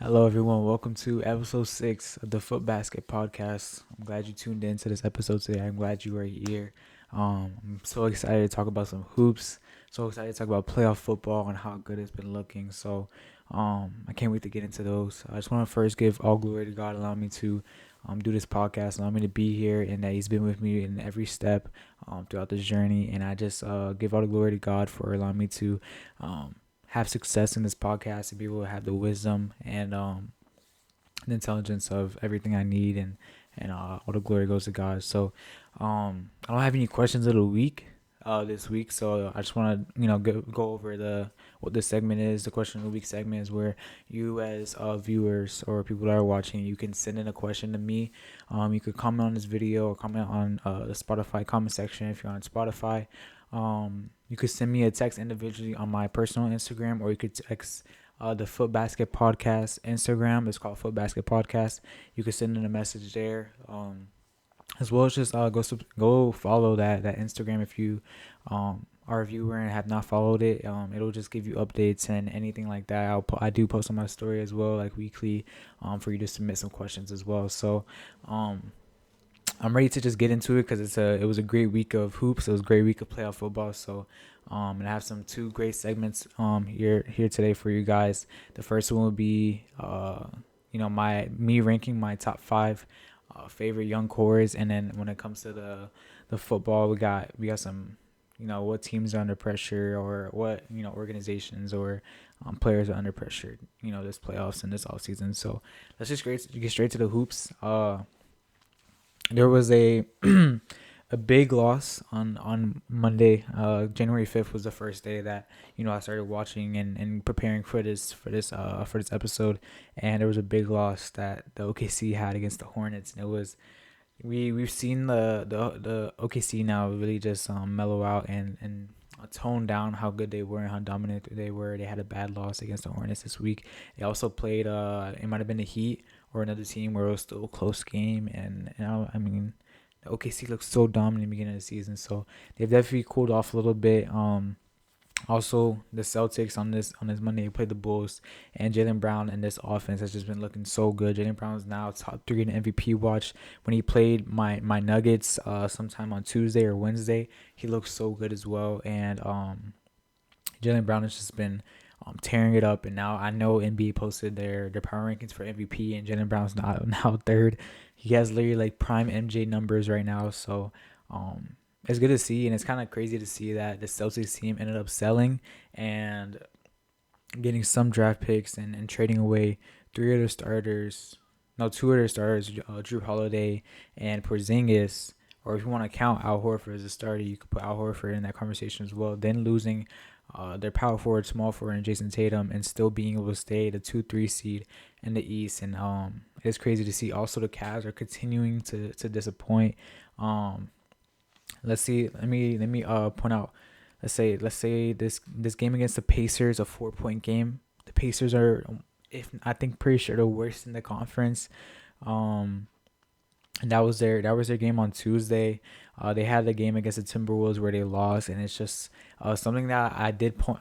Hello, everyone. Welcome to episode 6 of the Foot Basket Podcast. I'm glad you tuned in to this episode today. I'm glad you are here. I'm so excited to talk about some hoops. So excited to talk about playoff football and how good it's been looking. I can't wait to get into those. I just want to first give all glory to God, allow me to do this podcast, allow me to be here, and that He's been with me in every step throughout this journey. And I just give all the glory to God for allowing me to have success in this podcast and be able to have the wisdom and the intelligence of everything I need, and all the glory goes to God. I don't have any questions of the week this week, so I just want to go over the what this segment is. The question of the week segment is where you as viewers or people that are watching, you can send in a question to me. You could comment on this video or comment on the Spotify comment section if you're on Spotify. You could send me a text individually on my personal Instagram, or you could text the Foot Basket Podcast Instagram. It's called Foot Basket Podcast. You could send in a message there. As well as just go follow that Instagram if you are a viewer and have not followed it. It'll just give you updates and anything like that. I do post on my story as well, like weekly, for you to submit some questions as well. I'm ready to just get into it because it was a great week of hoops. It was a great week of playoff football. And I have some two great segments here today for you guys. The first one will be me ranking my top 5 favorite young cores, and then when it comes to the football, we got some what teams are under pressure, or what organizations or players are under pressure this playoffs and this off season. So let's just get straight to the hoops. There was a a big loss on Monday. January 5th was the first day that I started watching and preparing for this episode, and there was a big loss that the OKC had against the Hornets, and it was we've seen the OKC now really just mellow out and tone down how good they were and how dominant they were. They had a bad loss against the Hornets this week. They also played it might have been the Heat or another team where it was still a close game, and I mean the OKC looked so dominant in the beginning of the season, so they've definitely cooled off a little bit. Also, the Celtics on this Monday played the Bulls, and Jaylen Brown and this offense has just been looking so good. Jaylen Brown is now top 3 in the MVP watch. When he played my Nuggets sometime on Tuesday or Wednesday, he looked so good as well. And Jaylen Brown has just been tearing it up, and now I know NBA posted their power rankings for MVP, and Jaylen Brown's now third. He has literally like prime MJ numbers right now, so it's good to see, and it's kind of crazy to see that the Celtics team ended up selling and getting some draft picks and trading away two of their starters, Jrue Holiday and Porzingis. Or if you want to count Al Horford as a starter, you could put Al Horford in that conversation as well. Then losing their power forward, small forward, and Jason Tatum, and still being able to stay the 2-3 seed in the East. And it's crazy to see. Also, the Cavs are continuing to disappoint. Let's see. Let me point out. Let's say this game against the Pacers, a 4-point game. The Pacers are, if I think, pretty sure the worst in the conference. And that was their game on Tuesday. They had the game against the Timberwolves where they lost, and it's just something that I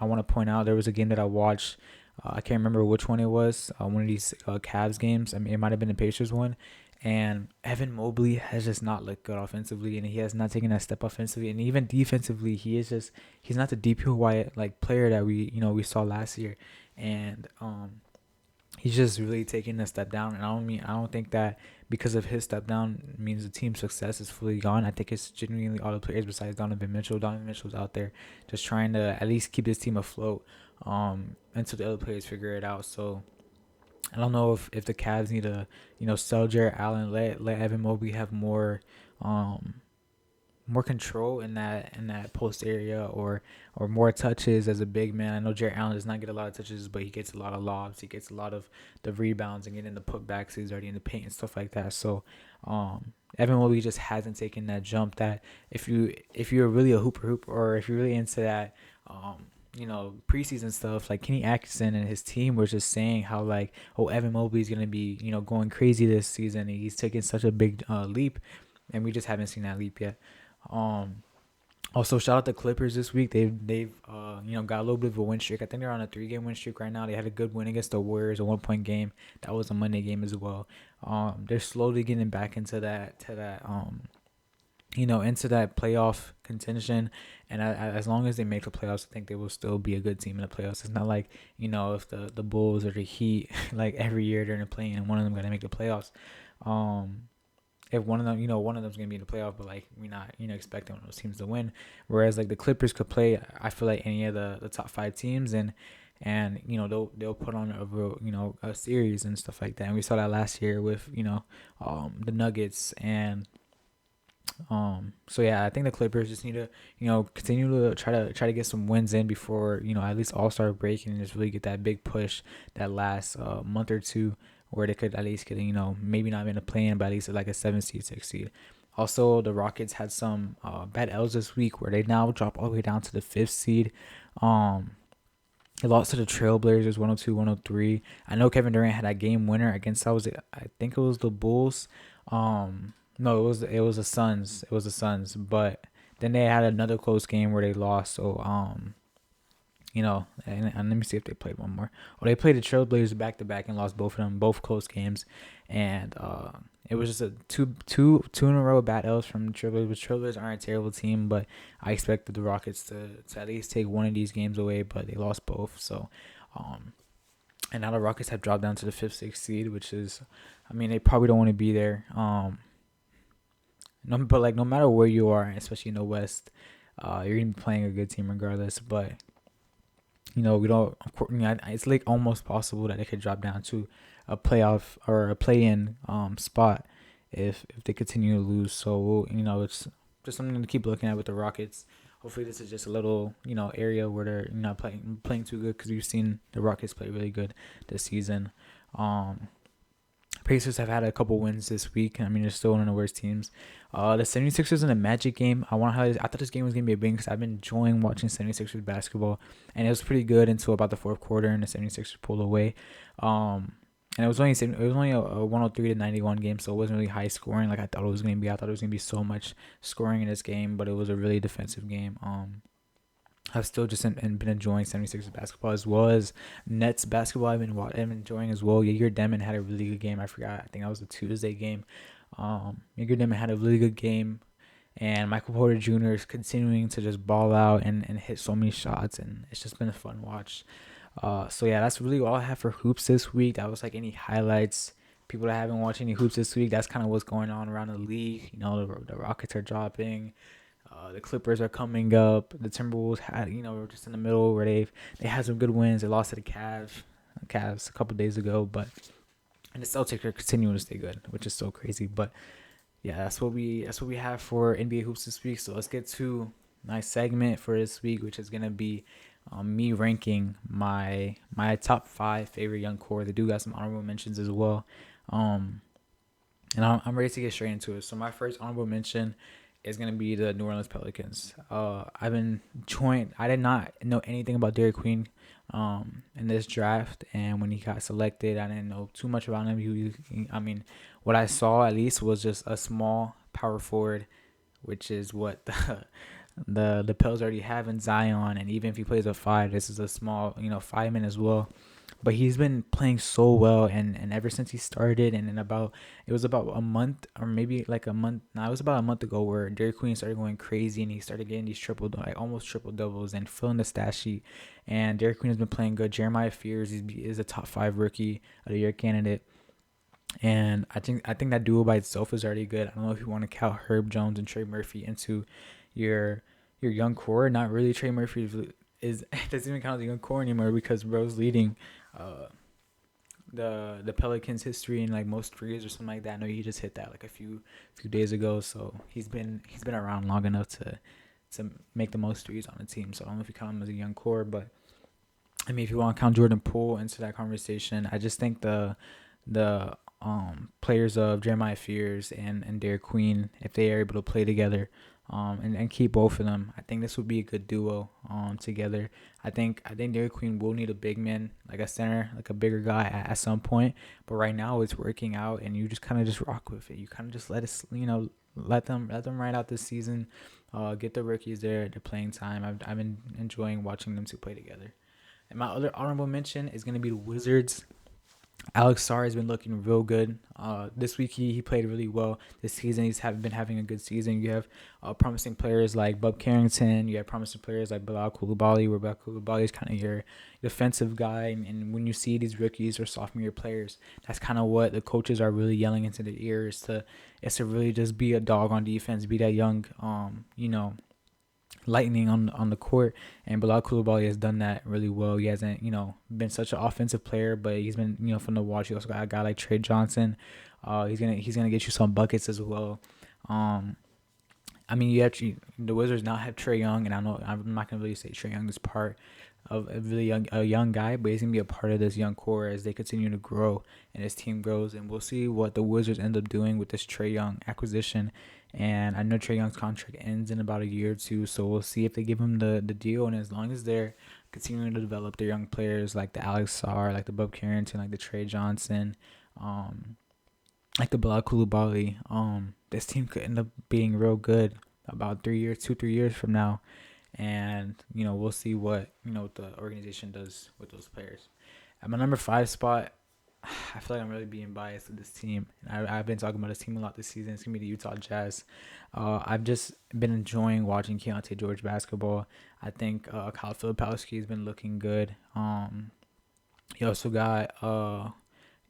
want to point out. There was a game that I watched. I can't remember which one it was. One of these Cavs games. I mean, it might have been the Pacers one. And Evan Mobley has just not looked good offensively, and he has not taken that step offensively, and even defensively, he's not the DPOY like player that we saw last year, and he's just really taking a step down. And I don't think that because of his step down means the team's success is fully gone. I think it's genuinely all the players besides Donovan Mitchell. Donovan Mitchell's out there just trying to at least keep this team afloat until the other players figure it out. So I don't know if the Cavs need to, sell Jarrett Allen, let Evan Mobley have more control in that post area, or more touches as a big man. I know Jarrett Allen does not get a lot of touches, but he gets a lot of lobs. He gets a lot of the rebounds and getting the putbacks. He's already in the paint and stuff like that. So Evan Mobley just hasn't taken that jump that if you're really a hoop, or if you're really into that preseason stuff, like Kenny Atkinson and his team were just saying how like, oh, Evan Mobley is gonna be going crazy this season, and he's taking such a big leap, and we just haven't seen that leap yet. Also, shout out the Clippers this week. They've got a little bit of a win streak. I think they're on a 3 game win streak right now. They had a good win against the Warriors, a 1 point game. That was a Monday game as well. They're slowly getting back into into that playoff contention. And as long as they make the playoffs, I think they will still be a good team in the playoffs. It's not like, if the Bulls or the Heat, like every year they're playing and one of them going to make the playoffs. If one of them, one of them's going to be in the playoff, but like we're not, expecting one of those teams to win. Whereas like the Clippers could play, I feel like any of the top 5 teams and they'll put on a real a series and stuff like that. And we saw that last year with the Nuggets and so yeah, I think the Clippers just need to, continue to try to get some wins in before, at least All-Star break and just really get that big push that last month or two where they could at least get, maybe not in a play-in, but at least like a 7 seed, 6 seed. Also, the Rockets had some bad L's this week where they now drop all the way down to the 5th seed. They lost to the Trailblazers 102-103. I know Kevin Durant had that game winner against I think it was the Bulls. No, it was the Suns. It was the Suns, but then they had another close game where they lost. So and let me see if they played one more. Well, they played the Trailblazers back to back and lost both of them, both close games, and it was just a two in a row bad L's from the Trailblazers. Trailblazers aren't a terrible team, but I expected the Rockets to at least take one of these games away, but they lost both. So, and now the Rockets have dropped down to the 5th, 6th seed, which is, I mean, they probably don't want to be there. But like no matter where you are, especially in the West, you're gonna be playing a good team regardless. But we don't. Of course, it's like almost possible that they could drop down to a playoff or a play-in spot if they continue to lose. So it's just something to keep looking at with the Rockets. Hopefully, this is just a little area where they're not playing too good because we've seen the Rockets play really good this season. Pacers have had a couple wins this week. I mean, they're still one of the worst teams. The 76ers in the Magic game, I thought this game was going to be a big because I've been enjoying watching 76ers basketball. And it was pretty good until about the fourth quarter and the 76ers pulled away. And it was only a 103-91 game, so it wasn't really high scoring like I thought it was going to be. I thought it was going to be so much scoring in this game, but it was a really defensive game. I've still just been enjoying 76ers basketball as well as Nets basketball. I've been enjoying as well. Yair Demon had a really good game. I forgot. I think that was the Tuesday game. Yair Demon had a really good game. And Michael Porter Jr. is continuing to just ball out and hit so many shots. And it's just been a fun watch. So, yeah, that's really all I have for hoops this week. That was like any highlights. People that haven't watched any hoops this week, that's kind of what's going on around the league. The Rockets are dropping. The Clippers are coming up. The Timberwolves had, were just in the middle where they had some good wins. They lost to the Cavs a couple days ago, and the Celtics are continuing to stay good, which is so crazy. But yeah, that's what we have for NBA hoops this week. So let's get to my segment for this week, which is gonna be me ranking my top 5 favorite young core. They do got some honorable mentions as well, and I'm ready to get straight into it. So my first honorable mention is going to be the New Orleans Pelicans. I did not know anything about Derek Queen in this draft, and when he got selected, I didn't know too much about him. What I saw at least was just a small power forward, which is what the Pels already have in Zion, and even if he plays a 5, this is a small 5-man as well. But he's been playing so well, and ever since he started, and then it was about a month or maybe like a month. No, it was about a month ago where Derek Queen started going crazy, and he started getting these almost triple doubles and filling the stat sheet. And Derek Queen has been playing good. Jeremiah Fears is a top 5 rookie of the year candidate, and I think that duo by itself is already good. I don't know if you want to count Herb Jones and Trey Murphy into your young core. Not really. Trey Murphy is doesn't even count as a young core anymore because bro's leading the Pelicans history in like most threes or something like that. I know he just hit that like a few days ago, so he's been around long enough to make the most threes on the team. So I don't know if you count him as a young core, but I mean if you want to count Jordan Poole into that conversation, I just think the players of Jeremiah Fears and Derek Queen, if they are able to play together, and keep both of them, I think this would be a good duo together. I think Derek Queen will need a big man, like a center, like a bigger guy at some point. But right now it's working out, and you just kind of just rock with it. You kind of just let let them ride out this season. Get the rookies their playing time. I've been enjoying watching them two play together. And my other honorable mention is gonna be the Wizards. Alex Sarr has been looking real good. This week he played really well. This season been having a good season. You have promising players like Bub Carrington. You have promising players like Bilal Coulibaly, where Bilal Coulibaly is kind of your defensive guy. And when you see these rookies or sophomore year players, that's kind of what the coaches are really yelling into their ears is to really just be a dog on defense, be that young, lightning on the court, and Bilal Coulibaly has done that really well. He hasn't, been such an offensive player, but he's been, fun to watch. You also got a guy like Trey Johnson. He's gonna get you some buckets as well. You actually the Wizards now have Trae Young, and I know I'm not gonna really say Trae Young is part of a really young guy, but he's gonna be a part of this young core as they continue to grow and his team grows, and we'll see what the Wizards end up doing with this Trae Young acquisition. And I know Trae Young's contract ends in about a year or two, so we'll see if they give him the deal. And as long as they're continuing to develop their young players like the Alex Sarr, like the Bub Carrington, like the Trey Johnson, like the Bilal Coulibaly, this team could end up being real good about 3 years from now. And we'll see what the organization does with those players. At my number 5 spot, I feel like I'm really being biased with this team. I've been talking about this team a lot this season. It's going to be the Utah Jazz. I've just been enjoying watching Keontae George basketball. I think Kyle Filipowski has been looking good. You also got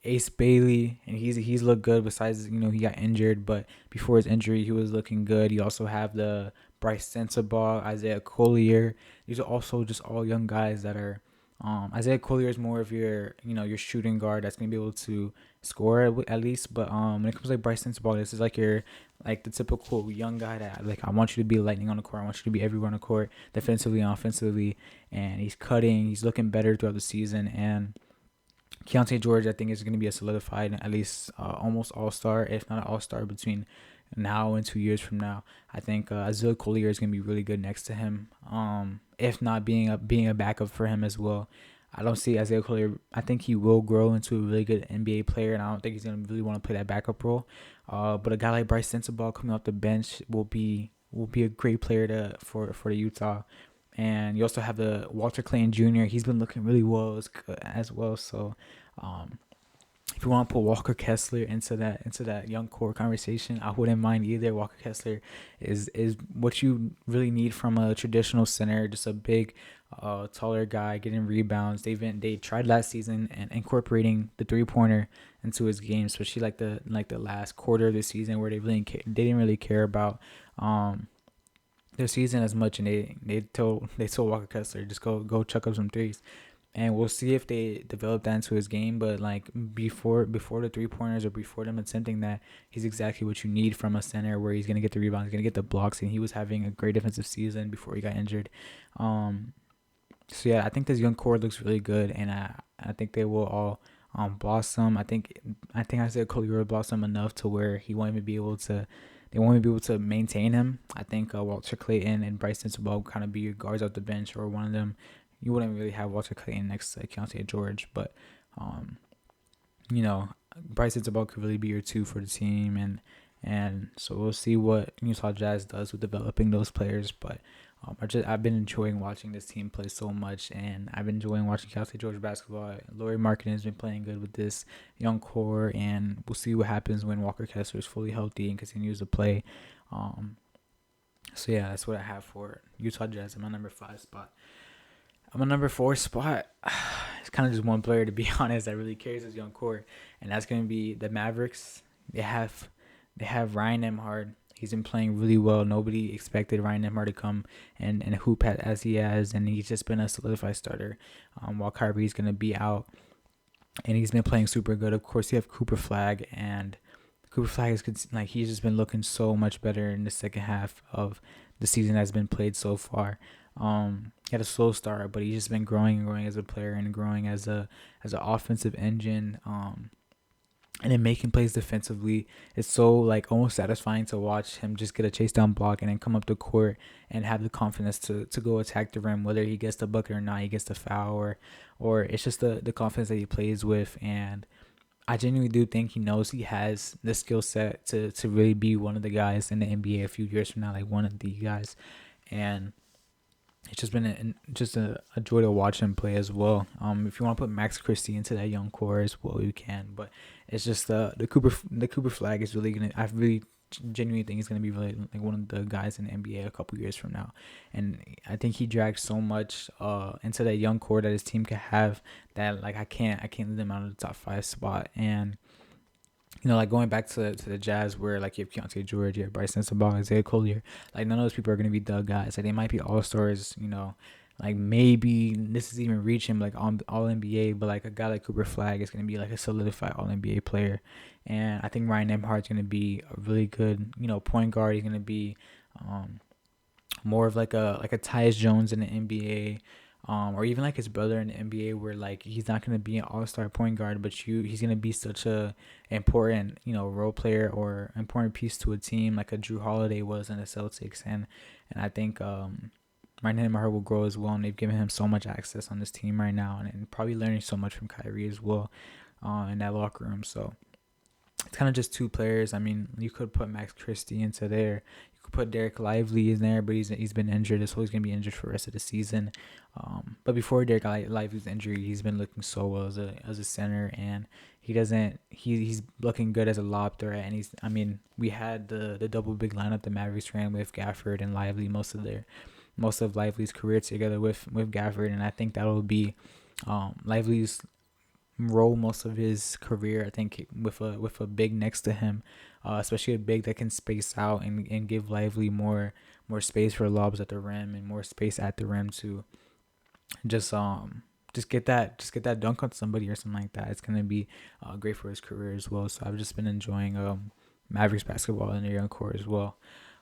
Ace Bailey, and he's looked good. Besides, he got injured, but before his injury, he was looking good. You also have the Bryce Sensabaugh, Isaiah Collier. These are also just all young guys that are. Isaiah Collier is more of your shooting guard that's gonna be able to score at least. But when it comes to like Bryce Sensabaugh, this is like the typical young guy that I want you to be lightning on the court. I want you to be everywhere on the court, defensively and offensively. And he's cutting. He's looking better throughout the season. And Keontae George, I think, is going to be a solidified, at least almost all-star, if not an all-star, between now and 2 years from now. I think Isaiah Collier is going to be really good next to him, if not being a backup for him as well. I don't see Isaiah Collier. I think he will grow into a really good NBA player, and I don't think he's going to really want to play that backup role. But a guy like Bryce Sensabaugh coming off the bench will be a great player for the Utah. And you also have the Walter Clayton Jr. He's been looking really well as well. So, if you want to put Walker Kessler into that young core conversation, I wouldn't mind either. Walker Kessler is what you really need from a traditional center, just a big, taller guy getting rebounds. They tried last season and incorporating the 3-pointer into his game, especially like the last quarter of the season where they didn't really care about their season as much, and they told Walker Kessler just go chuck up some threes. And we'll see if they develop that into his game. But like before the 3-pointers or before them attempting that, he's exactly what you need from a center, where he's gonna get the rebounds, he's gonna get the blocks, and he was having a great defensive season before he got injured. So yeah, I think this young core looks really good, and I think they will all blossom. I think Isaiah Collier will blossom enough to where he won't even be able to. They won't even be able to maintain him. I think Walter Clayton and Bryce Sensabaugh will kind of be your guards off the bench, or one of them. You wouldn't really have Walter Clayton next to Keontae George, but Bryce Sensabaugh could really be your 2 for the team, and so we'll see what Utah Jazz does with developing those players. But I've been enjoying watching this team play so much, and I've been enjoying watching Keontae George basketball. Lauri Markkanen has been playing good with this young core, and we'll see what happens when Walker Kessler is fully healthy and continues to play. So yeah, that's what I have for Utah Jazz in my number 5 spot. On my number 4 spot, it's kind of just one player, to be honest, that really carries this young core, and that's going to be the Mavericks. They have Ryan Nembhard. He's been playing really well. Nobody expected Ryan Nembhard to come and hoop as he has, and he's just been a solidified starter while Kyrie's going to be out, and he's been playing super good. Of course, you have Cooper Flag, and Cooper Flag is he's just been looking so much better in the second half of the season that's been played so far. He had a slow start, but he's just been growing and growing as a player and growing as an offensive engine. And then making plays defensively. It's so almost satisfying to watch him just get a chase down block and then come up the court and have the confidence to go attack the rim, whether he gets the bucket or not, he gets the foul, or it's just the confidence that he plays with. And I genuinely do think he knows he has the skill set to really be one of the guys in the NBA a few years from now, like one of the guys. And it's just been a joy to watch him play as well. If you want to put Max Christie into that young core as well, you can. But it's just the Cooper Flag is really gonna. I really genuinely think he's gonna be really like one of the guys in the NBA a couple years from now. And I think he dragged so much into that young core that his team could have that like I can't leave them out of the top 5 spot. And like going back to the Jazz where like you have Keontae George, you have Bryson Sabah, Isaiah Collier, like none of those people are gonna be the guys. Like they might be all stars, like maybe this is even reaching like on all NBA, but like a guy like Cooper Flag is gonna be like a solidified all NBA player. And I think Ryan Nembhard's gonna be a really good, point guard. He's gonna be more of like a Tyus Jones in the NBA, or even like his brother in the NBA, where like he's not gonna be an all-star point guard, but he's gonna be such a important role player or important piece to a team like a Drew Holiday was in the Celtics, and I think Ryan Nembhard will grow as well, and they've given him so much access on this team right now, and probably learning so much from Kyrie as well, in that locker room. So it's kind of just two players. I mean, you could put Max Christie into there. You could put Derek Lively in there, but he's been injured, so he's gonna be injured for the rest of the season. But before Derek Lively's injury, he's been looking so well as a center, and he's looking good as a lob threat. And we had the double big lineup the Mavericks ran with Gafford and Lively most of Lively's career together with Gafford, and I think that'll be Lively's role most of his career. I think with a big next to him, especially a big that can space out and give Lively more space for lobs at the rim and more space at the rim to just get that dunk on somebody or something like that. It's gonna be great for his career as well. So I've just been enjoying Mavericks basketball in the young core as well.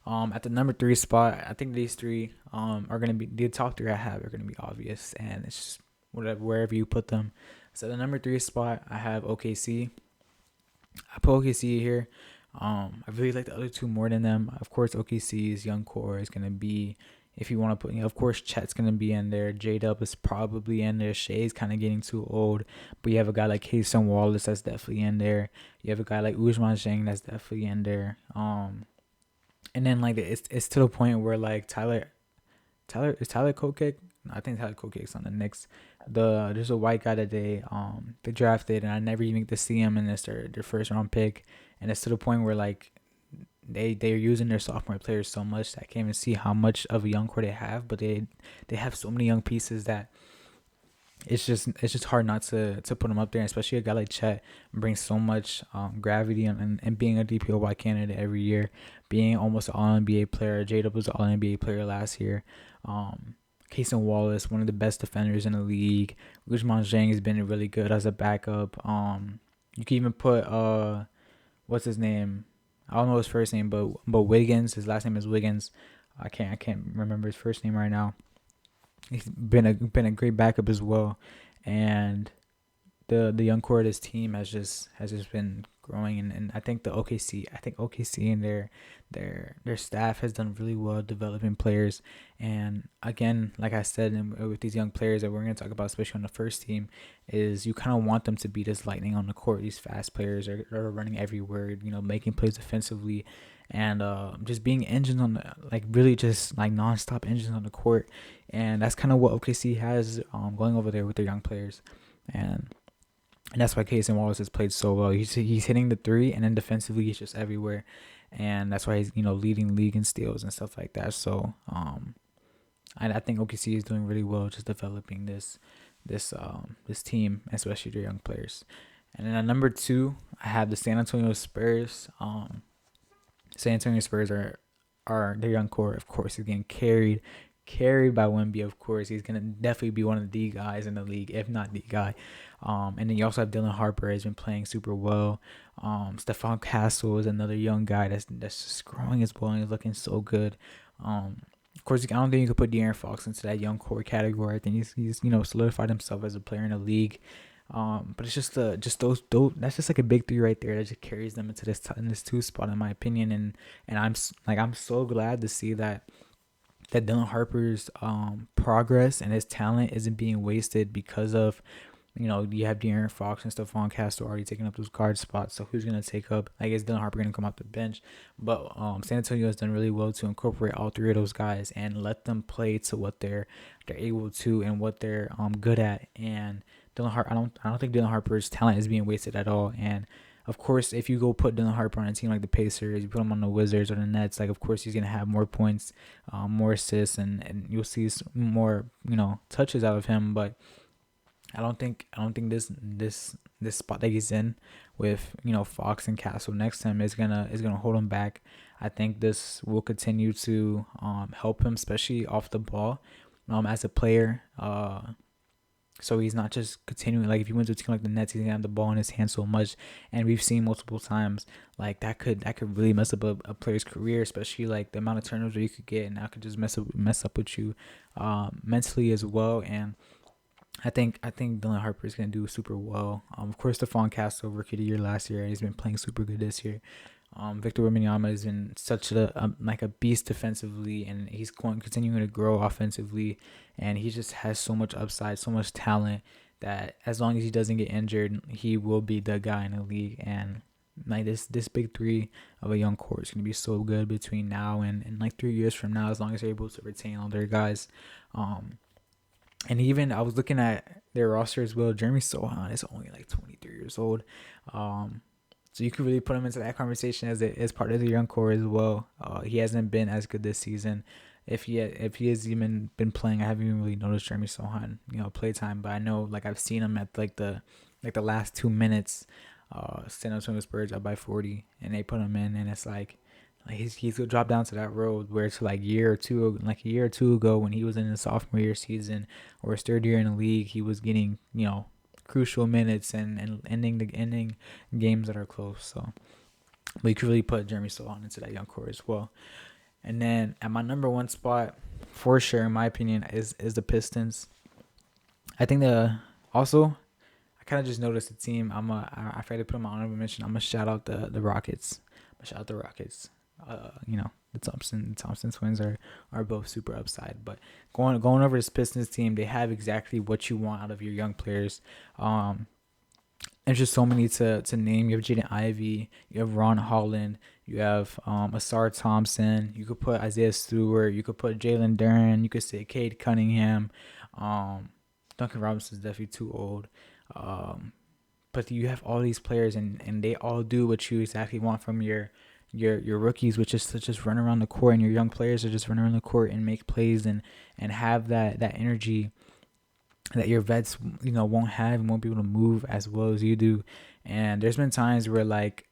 At the number 3 spot, I think these three are gonna be the top 3 I have are gonna be obvious, and it's just wherever you put them. So the number 3 spot, I have OKC. I put OKC here. I really like the other two more than them. Of course, OKC's young core is gonna be, if you want to put, of course, Chet's gonna be in there. J Dub is probably in there. Shea's kind of getting too old, but you have a guy like Cason Wallace that's definitely in there. You have a guy like Ousmane Dieng that's definitely in there. And then like it's to the point where like Tyler Kokek. I think Tyler Kokek's on the Knicks. There's a white guy that they drafted, and I never even get to see him in their first round pick. And it's to the point where like they're using their sophomore players so much that I can't even see how much of a young core they have. But they have so many young pieces that it's just hard not to put them up there, and especially a guy like Chet brings so much gravity and being a DPOY candidate every year, being almost an All NBA player. J-Dub was an All NBA player last year. Cason Wallace, one of the best defenders in the league. Ousmane Dieng has been really good as a backup. You can even put what's his name? I don't know his first name, but Wiggins. His last name is Wiggins. I can't remember his first name right now. He's been a great backup as well, and the young core of this team has just been growing, and I think OKC and their staff has done really well developing players. And again, like I said, with these young players that we're going to talk about, especially on the first team, is you kind of want them to be this lightning on the court. These fast players are running everywhere, making plays defensively, and just being engines on really just like nonstop engines on the court. And that's kind of what OKC has going over there with their young players, and that's why Cason Wallace has played so well. He's hitting the three, and then defensively he's just everywhere, and that's why he's leading the league in steals and stuff like that. So I think OKC is doing really well, just developing this team, especially their young players. And then at number 2, I have the San Antonio Spurs. San Antonio Spurs are their young core, of course, is getting carried by Wemby. Of course, he's gonna definitely be one of the guys in the league, if not the guy. And then you also have Dylan Harper has been playing super well. Stephon Castle is another young guy that's just growing as well and he's looking so good. Of course, I don't think you could put De'Aaron Fox into that young core category. I think he's solidified himself as a player in the league. But it's just those that's just like a big 3 right there that just carries them into this 2 spot in my opinion. And I'm so glad to see that Dylan Harper's progress and his talent isn't being wasted because of You have De'Aaron Fox and Stephon Castle already taking up those guard spots. So who's gonna take up? I guess Dylan Harper gonna come off the bench, but San Antonio has done really well to incorporate all three of those guys and let them play to what they're able to and what they're good at. And Dylan Harper, I don't think Dylan Harper's talent is being wasted at all. And of course, if you go put Dylan Harper on a team like the Pacers, you put him on the Wizards or the Nets, like of course he's gonna have more points, more assists, and you'll see more touches out of him. But I don't think this spot that he's in with Fox and Castle next to him is gonna hold him back. I think this will continue to help him, especially off the ball, as a player. So he's not just continuing, like if he went to a team like the Nets, he's gonna have the ball in his hand so much, and we've seen multiple times like that could really mess up a player's career, especially like the amount of turnovers you could get, and that could just mess up with you mentally as well. And I think Dylan Harper is gonna do super well. Of course, Stephon Castle, rookie of the year last year, and he's been playing super good this year. Victor Wembanyama has been such a beast defensively, and he's continuing to grow offensively, and he just has so much upside, so much talent that as long as he doesn't get injured, he will be the guy in the league. And like this big three of a young core is gonna be so good between now and like 3 years from now, as long as they're able to retain all their guys. And even I was looking at their roster as well. Jeremy Sohan is only like 23 years old. So you could really put him into that conversation as part of the young core as well. He hasn't been as good this season. If he has even been playing, I haven't even really noticed Jeremy Sohan, playtime. But I know like I've seen him at the last 2 minutes. San Antonio Spurs up by 40, and they put him in, and it's like he's gonna drop down to that road where it's like a year or two ago when he was in his sophomore year season or his third year in the league, he was getting crucial minutes and ending games that are close. So, but you could really put Jeremy Sohan into that young core as well. And then at my number one spot, for sure, in my opinion, is the Pistons. I think also I kind of just noticed the team. I tried to put them on honorable mention. I'm gonna shout out the Rockets. The Thompson twins are both super upside. But going over this Pistons team, they have exactly what you want out of your young players. There's just so many to name. You have Jaden Ivey, you have Ron Holland, you have Asar Thompson. You could put Isaiah Stewart, you could put Jalen Duren, you could say Cade Cunningham. Duncan Robinson's definitely too old. But you have all these players, and they all do what you exactly want from your rookies, which is to just run around the court, and your young players are just run around the court and make plays and have that energy that your vets won't have and won't be able to move as well as you do. And there's been times where like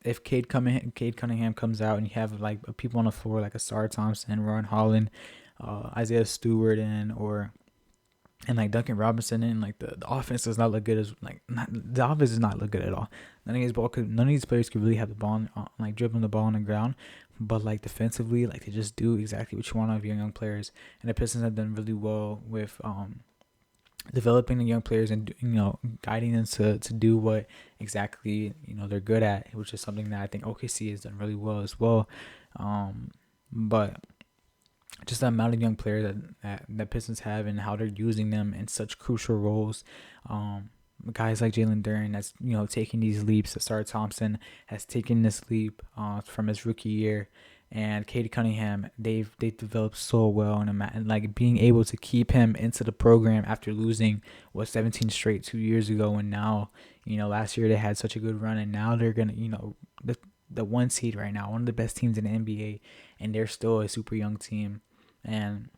if Cade Cunningham comes out and you have like people on the floor like Asar Thompson, Ron Holland, Isaiah Stewart, and like Duncan Robinson, and like the offense does not look good the offense does not look good at all. None of these players could really have the ball like dribbling the ball on the ground, but like defensively, like they just do exactly what you want out of your young players. And the Pistons have done really well with developing the young players and guiding them to do what exactly they're good at, which is something that I think OKC has done really well as well. But just the amount of young players that Pistons have and how they're using them in such crucial roles. Guys like Jalen Duren that's taking these leaps. Asar Thompson has taken this leap from his rookie year, and Cade Cunningham, they've developed so well, and like being able to keep him into the program after losing 17 straight 2 years ago, and now last year they had such a good run, and now they're gonna the one seed right now, one of the best teams in the NBA, and they're still a super young team. And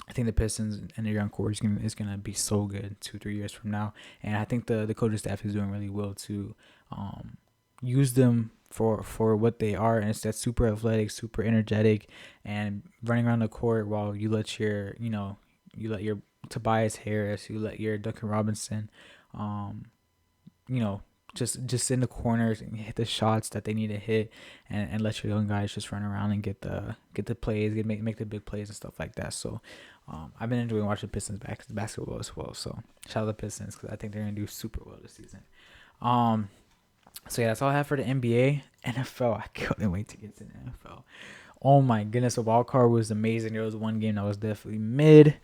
I think the Pistons and their young core is gonna be so good 2-3 years from now. And I think the coaching staff is doing really well to use them for what they are, and it's that super athletic, super energetic, and running around the court while you let your Tobias Harris, you let your Duncan Robinson, just in the corners and hit the shots that they need to hit, and let your young guys just run around and get the plays, make the big plays and stuff like that. So I've been enjoying watching Pistons basketball as well. So shout out the Pistons because I think they're gonna do super well this season. So yeah, that's all I have for the NBA. NFL, I couldn't wait to get to the NFL. Oh my goodness, the wild card was amazing. There was one game that was definitely mid.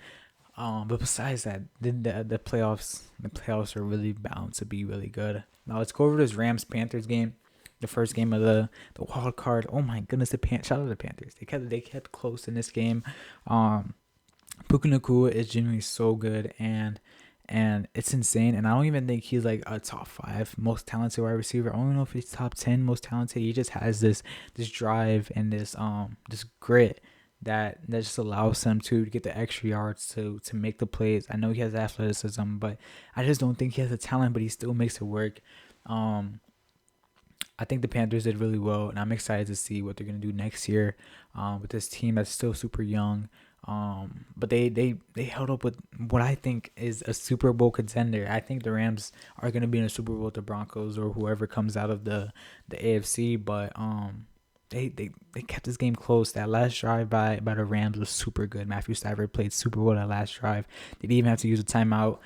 But besides that, the playoffs are really bound to be really good. Now let's go over this Rams Panthers game, the first game of the wild card. Oh my goodness, shout out to the Panthers. They kept close in this game. Um, Puka Nacua is genuinely so good, and it's insane. And I don't even think he's like a top 5 most talented wide receiver. I don't know if he's top 10 most talented. He just has this drive and this grit that just allows him to get the extra yards to make the plays. I know he has athleticism, but I just don't think he has the talent. But he still makes it work. Um, I think the Panthers did really well, and I'm excited to see what they're gonna do next year with this team that's still super young. But they held up with what I think is a Super Bowl contender. I think the Rams are gonna be in a Super Bowl with the Broncos or whoever comes out of the AFC. But they kept this game close. That last drive by the Rams was super good. Matthew Stafford played super well that last drive. They didn't even have to use a timeout.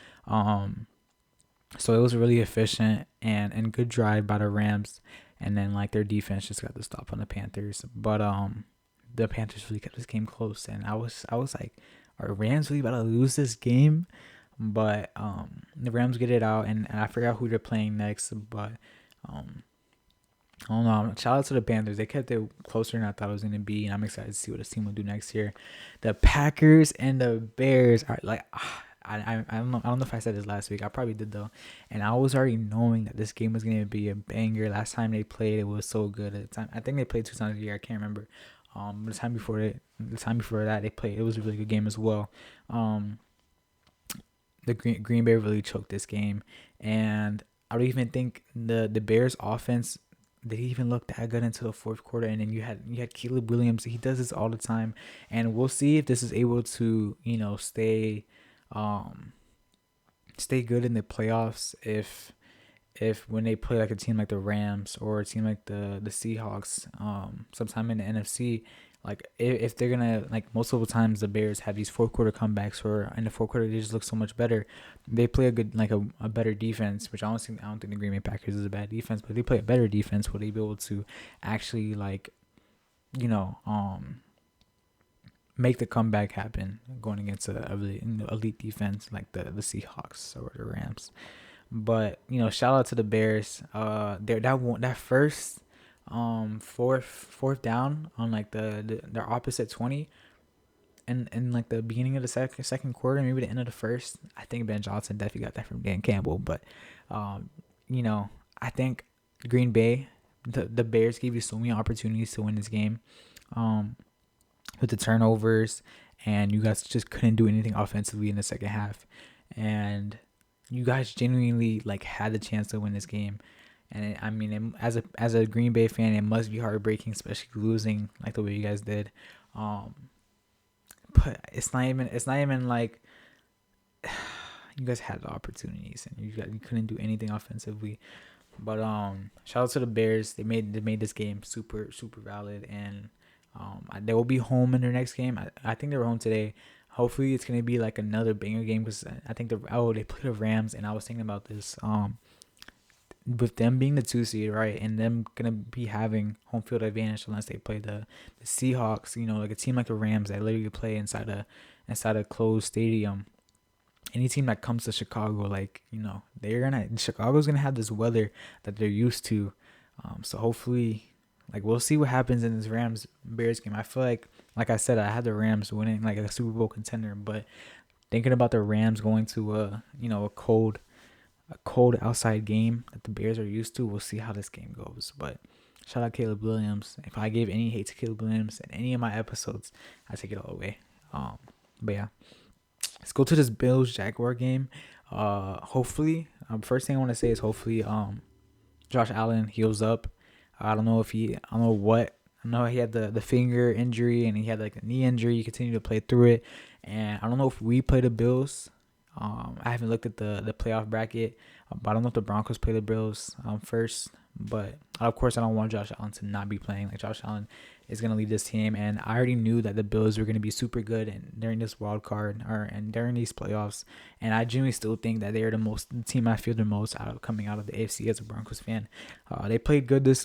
So it was really efficient and good drive by the Rams, and then like their defense just got the stop on the Panthers. But the Panthers really kept this game close, and I was like, are Rams really about to lose this game? But the Rams get it out, and I forgot who they're playing next, but um I don't know. Shout out to the Panthers. They kept it closer than I thought it was gonna be, and I'm excited to see what this team will do next year. The Packers and the Bears are like, I don't know. I don't know if I said this last week. I probably did though, and I was already knowing that this game was gonna be a banger. Last time they played, it was so good. At the time, I think they played 2 times a year. I can't remember. The time before that, they played. It was a really good game as well. Um, the Green Bay really choked this game, and I don't even think the Bears offense they even look that good into the fourth quarter. And then you had Caleb Williams. He does this all the time, and we'll see if this is able to um stay good in the playoffs if when they play like a team like the Rams or a team like the Seahawks sometime in the NFC, like if they're gonna, like, most of the times the Bears have these fourth quarter comebacks where in the fourth quarter they just look so much better. They play a good, like, a better defense, which I don't think the Green Bay Packers is a bad defense, but they play a better defense. Will they be able to actually, like, you know um make the comeback happen going against a really elite defense like the Seahawks or the Rams? But shout out to the Bears. That first fourth down on like their opposite 20, and like the beginning of the second quarter, maybe the end of the first. I think Ben Johnson definitely got that from Dan Campbell. But um, I think Green Bay, the Bears gave you so many opportunities to win this game. Um, with the turnovers, and you guys just couldn't do anything offensively in the second half, and you guys genuinely like had the chance to win this game. And I mean, as a Green Bay fan, it must be heartbreaking, especially losing like the way you guys did. Um, but it's not even like you guys had the opportunities and you couldn't do anything offensively. But shout out to the Bears. They made this game super super valid, and they will be home in their next game. I think they're home today. Hopefully, it's gonna be like another banger game because I think they play the Rams, and I was thinking about this. With them being the 2 seed, right, and them gonna be having home field advantage unless they play the Seahawks. Like a team like the Rams that literally play inside a closed stadium. Any team that comes to Chicago, like Chicago's gonna have this weather that they're used to. So hopefully, like, we'll see what happens in this Rams Bears game. I feel like I said, I had the Rams winning like a Super Bowl contender, but thinking about the Rams going to a cold outside game that the Bears are used to, we'll see how this game goes. But shout out Caleb Williams. If I gave any hate to Caleb Williams in any of my episodes, I take it all away. But yeah, let's go to this Bills Jaguar game. Hopefully, first thing I want to say is hopefully Josh Allen heals up. I don't know if he, I don't know what. I know he had the finger injury and he had like a knee injury. He continued to play through it, and I don't know if we play the Bills. I haven't looked at the playoff bracket, but I don't know if the Broncos play the Bills first. But of course, I don't want Josh Allen to not be playing. Like, Josh Allen is gonna lead this team, and I already knew that the Bills were gonna be super good and during this wild card and during these playoffs. And I genuinely still think that they are the team I feel the most coming out of the AFC as a Broncos fan. They played good this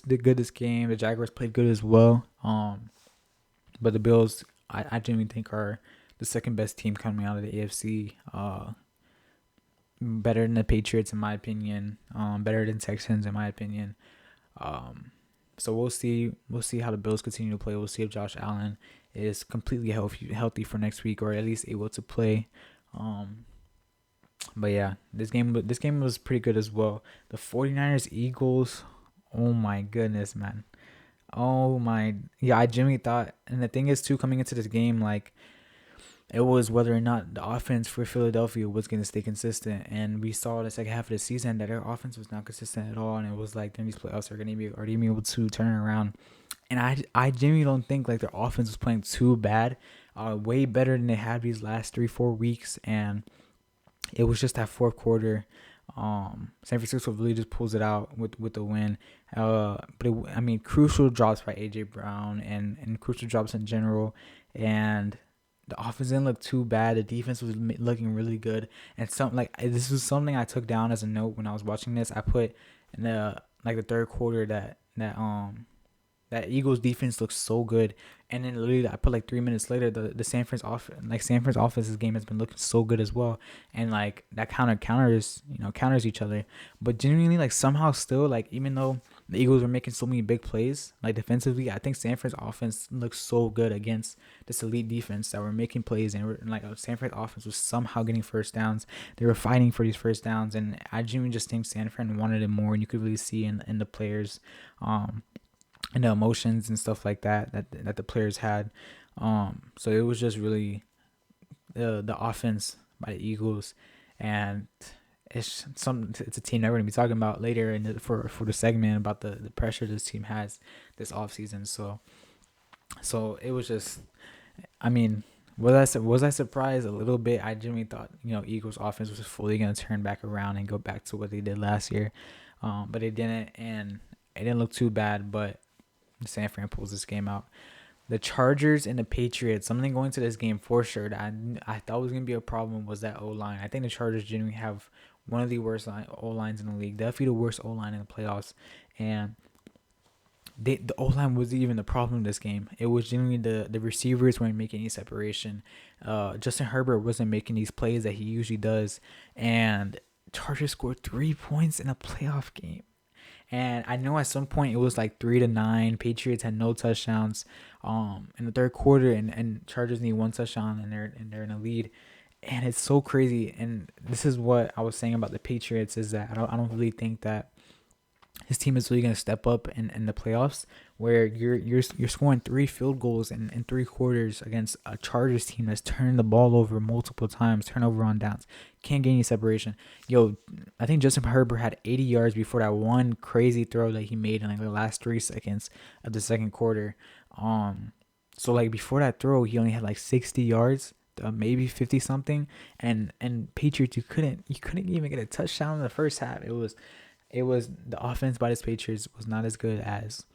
game. The Jaguars played good as well. But the Bills, I genuinely think are the second best team coming out of the AFC. Better than the Patriots in my opinion. Better than Texans in my opinion. So we'll see. We'll see how the Bills continue to play. We'll see if Josh Allen is completely healthy for next week, or at least able to play. But yeah, this game was pretty good as well. The 49ers Eagles. Oh my goodness, man. Oh my, yeah. I genuinely thought, and the thing is too, coming into this game, like it was whether or not the offense for Philadelphia was going to stay consistent. And we saw the second half of the season that their offense was not consistent at all. And it was like, then these playoffs are going to be already be able to turn around. And I genuinely don't think like their offense was playing too bad. Way better than they had these last 3-4 weeks. And it was just that fourth quarter. San Francisco really just pulls it out with the win. Crucial drops by AJ Brown and crucial drops in general. And the offense didn't look too bad. The defense was looking really good, and this was something I took down as a note when I was watching this. I put in the third quarter that Eagles defense looks so good, and then literally I put like 3 minutes later the San Francisco offense's game has been looking so good as well, and like that counters each other. But genuinely, like somehow still, like even though the Eagles were making so many big plays, like defensively, I think San Fran's offense looks so good against this elite defense that were making plays, and San Fran's offense was somehow getting first downs. They were fighting for these first downs, and I genuinely just think San Fran wanted it more, and you could really see in the players, and the emotions and stuff like that the players had. So it was just really the offense by the Eagles, and it's a team that we're gonna be talking about later for the segment about the pressure this team has this offseason. So it was just, I mean, was I surprised a little bit? I genuinely thought Eagles offense was fully gonna turn back around and go back to what they did last year, but it didn't, and it didn't look too bad. But San Fran pulls this game out. The Chargers and the Patriots, something going to this game for sure that I thought was going to be a problem was that O-line. I think the Chargers genuinely have one of the worst O-lines in the league. Definitely the worst O-line in the playoffs. And the O-line wasn't even the problem in this game. It was genuinely the receivers weren't making any separation. Justin Herbert wasn't making these plays that he usually does. And Chargers scored 3 points in a playoff game. And I know at some point it was like 3-9. Patriots had no touchdowns in the third quarter, and Chargers need one touchdown, and they're in a lead. And it's so crazy. And this is what I was saying about the Patriots, is that I don't really think that his team is really going to step up in the playoffs, where you're scoring 3 field goals in 3 quarters against a Chargers team that's turned the ball over multiple times, turnover on downs, can't get any separation. I think Justin Herbert had 80 yards before that one crazy throw that he made in like the last 3 seconds of the second quarter. So like before that throw, he only had like 60 yards. Maybe 50 something, and Patriots, you couldn't even get a touchdown in the first half. It was the offense by the Patriots was not as good as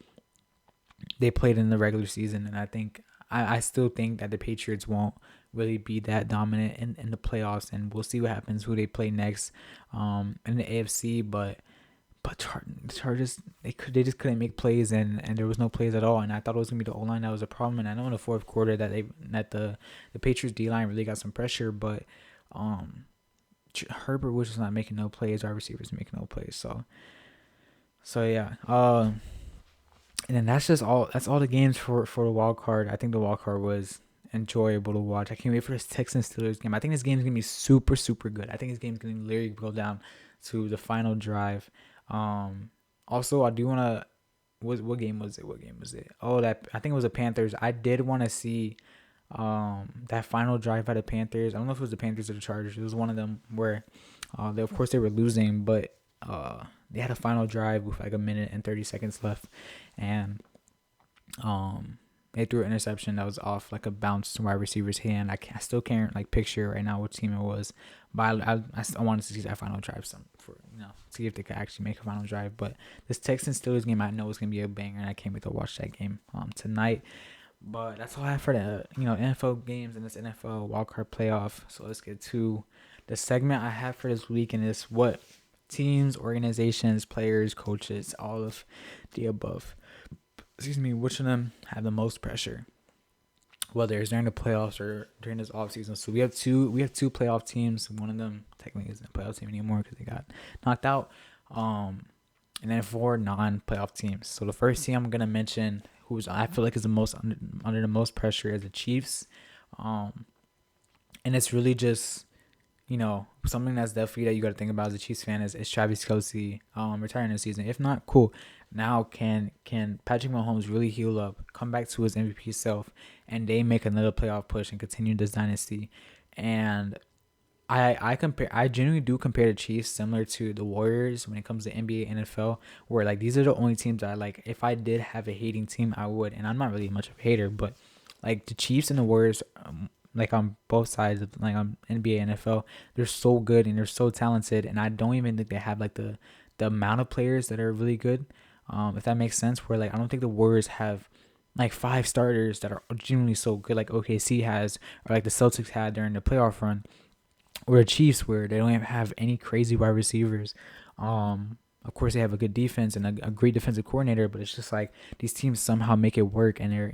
they played in the regular season, and I think I still think that the Patriots won't really be that dominant in the playoffs, and we'll see what happens who they play next in the AFC. But the Chargers, they just couldn't make plays, and there was no plays at all. And I thought it was gonna be the O-line that was a problem. And I know in the fourth quarter that the Patriots D-line really got some pressure, but Herbert was just not making no plays. Our receivers making no plays. So yeah. And then that's all the games for the wild card. I think the wild card was enjoyable to watch. I can't wait for this Texans Steelers game. I think this game is gonna be super, super good. I think this game is gonna literally go down to the final drive. Also, I do wanna. What game was it? Oh, I think it was the Panthers. I did want to see that final drive by the Panthers. I don't know if it was the Panthers or the Chargers. It was one of them where of course they were losing, but they had a final drive with like 1 minute and 30 seconds left, and they threw an interception that was off like a bounce to wide receiver's hand. I still can't like picture right now what team it was, but I wanted to see that final drive see if they could actually make a final drive. But this Texans Steelers game, I know it's gonna be a banger, and I can't wait to watch that game tonight. But that's all I have for the NFL games and this NFL wildcard playoff. So let's get to the segment I have for this week, and it's what teams, organizations, players, coaches, all of the above. Which of them have the most pressure? whether it's during the playoffs or during this off season. So we have two playoff teams. One of them technically isn't a playoff team anymore because they got knocked out. And then four non-playoff teams. So the first team I'm gonna mention, who's I feel like is the most under the most pressure, is the Chiefs. Um, and it's really just something that's definitely that you got to think about as a Chiefs fan is Travis Kelce retiring this season. If not, cool. Now can Patrick Mahomes really heal up, come back to his MVP self, and they make another playoff push and continue this dynasty? And I genuinely do compare the Chiefs similar to the Warriors when it comes to NBA, NFL, where like these are the only teams that I like. If I did have a hating team, I would, and I'm not really much of a hater, but like the Chiefs and the Warriors, like on both sides of like on NBA, NFL, they're so good and they're so talented, and I don't even think they have like the amount of players that are really good. If that makes sense, where like I don't think the Warriors have like five starters that are genuinely so good like OKC has or like the Celtics had during the playoff run, or the Chiefs where they don't even have any crazy wide receivers. Of course, they have a good defense and a great defensive coordinator, but it's just like these teams somehow make it work. And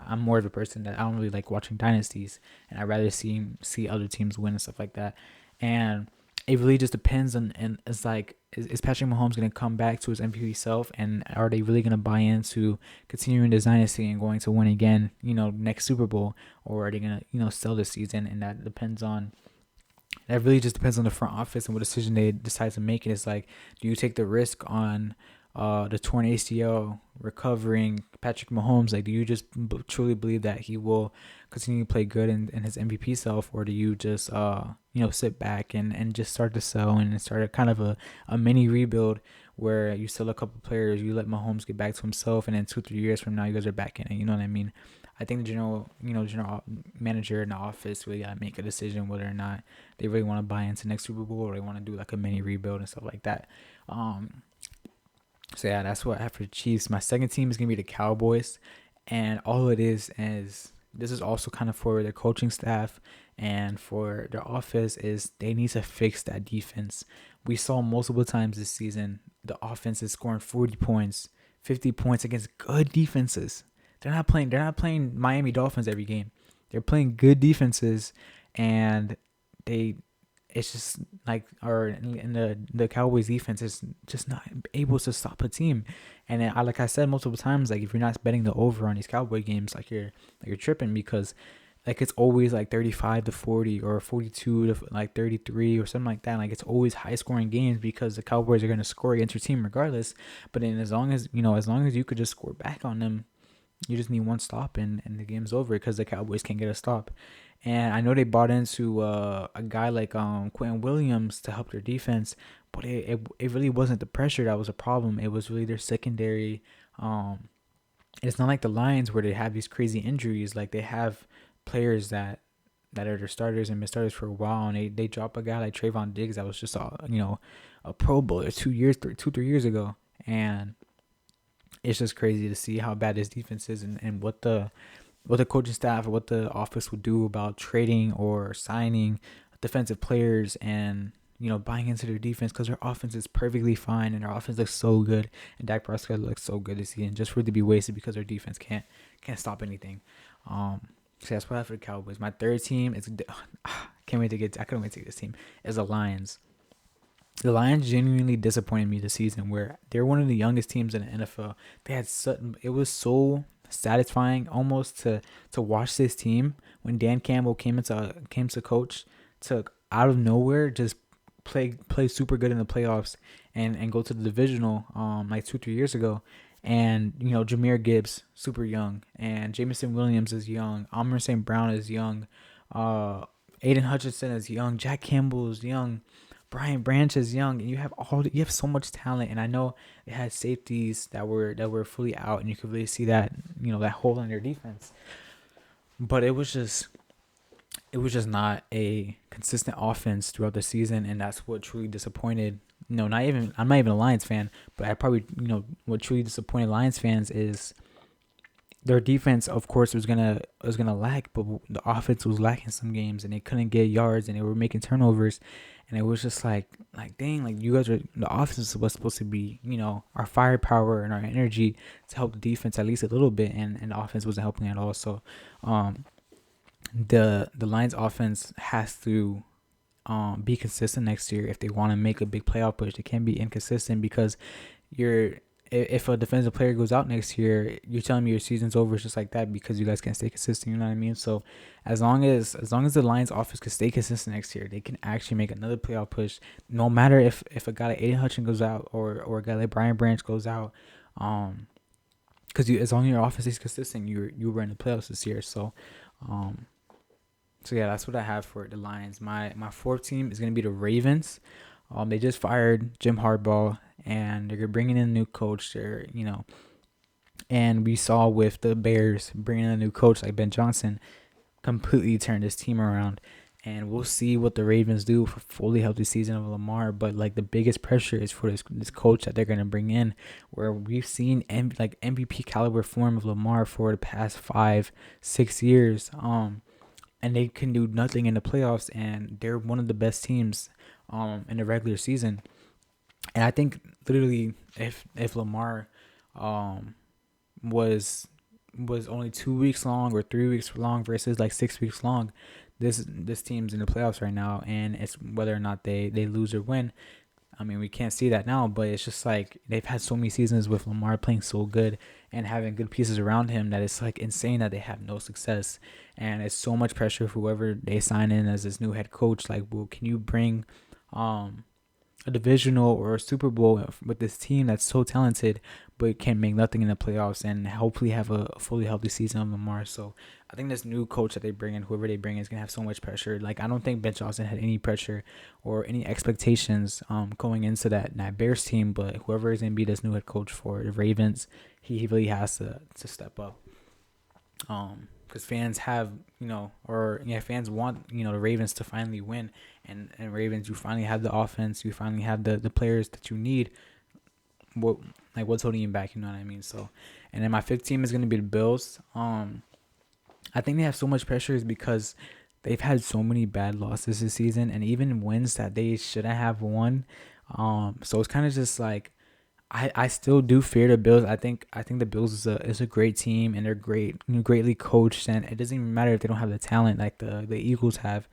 I'm more of a person that I don't really like watching dynasties, and I'd rather see other teams win and stuff like that. And it really just depends on, and it's like, is Patrick Mahomes going to come back to his MVP self, and are they really going to buy into continuing this dynasty and going to win again, next Super Bowl, or are they going to, sell this season? And that really just depends on the front office and what decision they decide to make. And it's like, do you take the risk on the torn ACL recovering Patrick Mahomes? Like, do you just truly believe that he will continue to play good in his MVP self, or do you just sit back and just start to sell and start a kind of a mini rebuild where you sell a couple players, you let Mahomes get back to himself, and then 2-3 years from now you guys are back in it? You know what I mean? I think the general manager in the office really got to make a decision whether or not they really want to buy into next Super Bowl, or they want to do like a mini rebuild and stuff like that. So yeah, that's what I have for the Chiefs. My second team is gonna be the Cowboys, and all it is this is also kind of for their coaching staff and for their office, is they need to fix that defense. We saw multiple times this season the offense is scoring 40 points, 50 points against good defenses. They're not playing Miami Dolphins every game. They're playing good defenses, and it's just like, or in the Cowboys defense is just not able to stop a team. And then, like I said multiple times, like if you're not betting the over on these Cowboy games, like you're tripping, because like it's always like 35-40 or 42-33 or something like that. Like it's always high scoring games because the Cowboys are going to score against your team regardless. But then as long as you could just score back on them, you just need one stop and the game's over, because the Cowboys can't get a stop. And I know they bought into a guy like Quentin Williams to help their defense, but it really wasn't the pressure that was a problem. It was really their secondary. It's not like the Lions where they have these crazy injuries. Like they have players that are their starters and been starters for a while, and they drop a guy like Trayvon Diggs that was just a Pro Bowler 3 years ago, and it's just crazy to see how bad this defense is, and what the coaching staff or what the office would do about trading or signing defensive players and buying into their defense, because their offense is perfectly fine and their offense looks so good, and Dak Prescott looks so good this season, just for it to be wasted because their defense can't stop anything. So that's what I have for the Cowboys. My third team is I couldn't wait to get this team, is the Lions. The Lions genuinely disappointed me this season, where they're one of the youngest teams in the NFL. It was so satisfying almost to watch this team when Dan Campbell came to coach, to out of nowhere just play super good in the playoffs and go to the divisional like 2-3 years ago. And Jahmyr Gibbs, super young, and Jameson Williams is young, Amon St. Brown is young, Aiden Hutchinson is young, Jack Campbell is young, Brian Branch is young, and you have so much talent. And I know they had safeties that were fully out, and you could really see that that hole in their defense. But it was just not a consistent offense throughout the season, and that's what truly disappointed. I'm not even a Lions fan, but I probably what truly disappointed Lions fans is their defense, of course, was gonna lack, but the offense was lacking some games, and they couldn't get yards, and they were making turnovers, and it was just like dang, like you guys are the offense was supposed to be, our firepower and our energy to help the defense at least a little bit, and the offense wasn't helping at all. So, the Lions offense has to be consistent next year if they want to make a big playoff push. They can't be inconsistent because you're if a defensive player goes out next year, you're telling me your season's over just like that because you guys can't stay consistent. You know what I mean? So as long as the Lions offense can stay consistent next year, they can actually make another playoff push. No matter if a guy like Aiden Hutchins goes out or a guy like Brian Branch goes out, because as long as your offense is consistent, you were in the playoffs this year. So yeah, that's what I have for the Lions. My fourth team is gonna be the Ravens. They just fired Jim Harbaugh, and they're bringing in a new coach. And we saw with the Bears bringing in a new coach like Ben Johnson, completely turned this team around. And we'll see what the Ravens do for fully healthy season of Lamar. But like the biggest pressure is for this coach that they're gonna bring in, where we've seen MVP caliber form of Lamar for the past 5-6 years. And they can do nothing in the playoffs, and they're one of the best teams in the regular season. And I think literally if Lamar was only 2 weeks long or 3 weeks long versus like 6 weeks long, this team's in the playoffs right now, and it's whether or not they lose or win. I mean, we can't see that now, but it's just like they've had so many seasons with Lamar playing so good and having good pieces around him that it's like insane that they have no success. And it's so much pressure for whoever they sign in as this new head coach. Like, well, can you bring a divisional or a Super Bowl with this team that's so talented but can make nothing in the playoffs and hopefully have a fully healthy season of Lamar? So I think this new coach that they bring in, whoever they bring in, is going to have so much pressure. Like, I don't think Ben Johnson had any pressure or any expectations going into that Bears team, but whoever is going to be this new head coach for the Ravens, he really has to step up. Because fans have, fans want, the Ravens to finally win. And Ravens, you finally have the offense. You finally have the players that you need. What's holding you back? You know what I mean? So, and then my fifth team is going to be the Bills. I think they have so much pressure is because they've had so many bad losses this season and even wins that they shouldn't have won. So it's kind of just like, I still do fear the Bills. I think the Bills is a great team, and they're greatly coached, and it doesn't even matter if they don't have the talent like the Eagles have.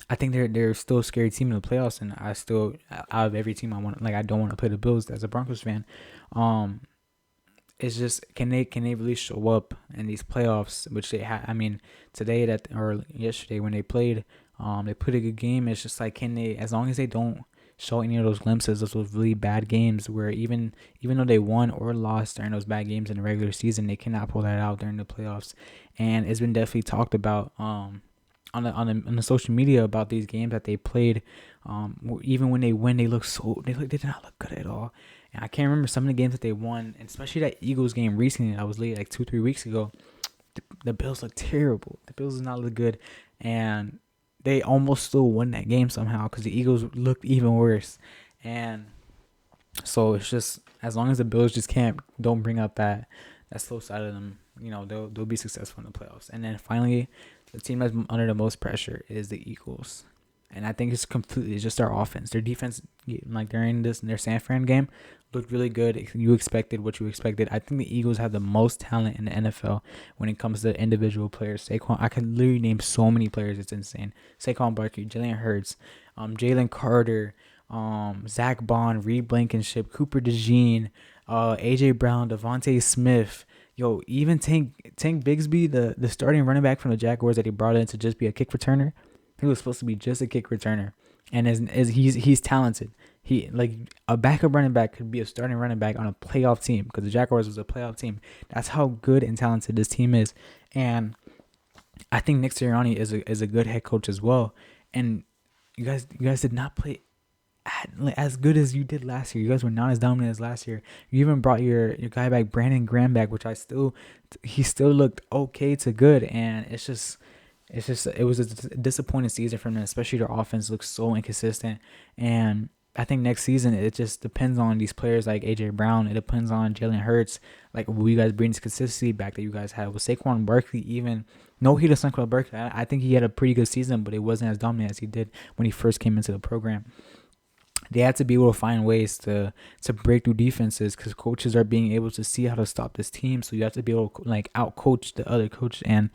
I think they're still a scary team in the playoffs, and I still, out of every team I don't want to play the Bills as a Broncos fan. It's just can they really show up in these playoffs, which they had. I mean, today or yesterday when they played, they put a good game. It's just like, can they, as long as they don't show any of those glimpses of those really bad games where even though they won or lost during those bad games in the regular season, they cannot pull that out during the playoffs. And it's been definitely talked about on the social media about these games that they played. Even when they win, they did not look good at all. And I can't remember some of the games that they won, and especially that Eagles game recently that was late, like 2-3 weeks ago. The Bills look terrible. The Bills did not look good, and they almost still won that game somehow because the Eagles looked even worse. And so it's just, as long as the Bills just don't bring up that slow side of them, they'll be successful in the playoffs. And then finally, the team that's under the most pressure is the Eagles. And I think it's just their offense. Their defense, like during their San Fran game, looked really good. You expected what you expected. I think the Eagles have the most talent in the NFL when it comes to individual players. I could literally name so many players. It's insane. Saquon Barkley, Jalen Hurts, Jalen Carter, Zach Bond, Reed Blankenship, Cooper DeJean, AJ Brown, Devontae Smith. Yo, even Tank Bigsby, the starting running back from the Jaguars that he brought in to just be a kick returner. He was supposed to be just a kick returner, and he's talented. He, like, a backup running back could be a starting running back on a playoff team because the Jaguars was a playoff team. That's how good and talented this team is, and I think Nick Sirianni is a good head coach as well. And you guys did not play as good as you did last year. You guys were not as dominant as last year. You even brought your guy back, Brandon Graham, back, which he still looked okay to good, and it was a disappointing season for them, especially their offense looks so inconsistent. And I think next season it just depends on these players like AJ Brown. It depends on Jalen Hurts. Like, will you guys bring this consistency back that you guys had with Saquon Barkley? Even no heat of Saquon Barkley, I think he had a pretty good season, but it wasn't as dominant as he did when he first came into the program. They had to be able to find ways to break through defenses because coaches are being able to see how to stop this team. So you have to be able to like out coach the other coach, and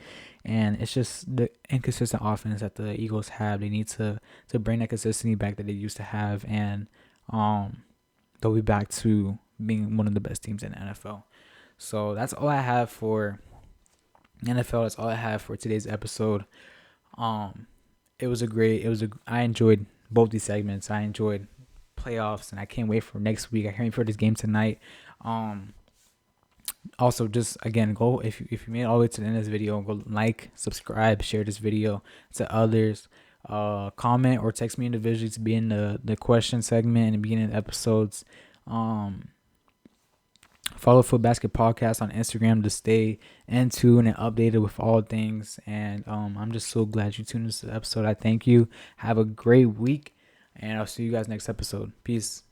it's just the inconsistent offense that the Eagles have. They need to bring that consistency back that they used to have, and they'll be back to being one of the best teams in the NFL. So that's all I have for NFL. That's all I have for today's episode. Um, I enjoyed both these segments. I enjoyed playoffs, and I can't wait for next week. I can't wait for this game tonight. Um, Also, just again, go if you made it all the way to the end of this video, go like, subscribe, share this video to others. Comment or text me individually to be in the question segment and the beginning of episodes. Follow Foot Basket Podcast on Instagram to stay in tune and updated with all things. And I'm just so glad you tuned into the episode. I thank you. Have a great week, and I'll see you guys next episode. Peace.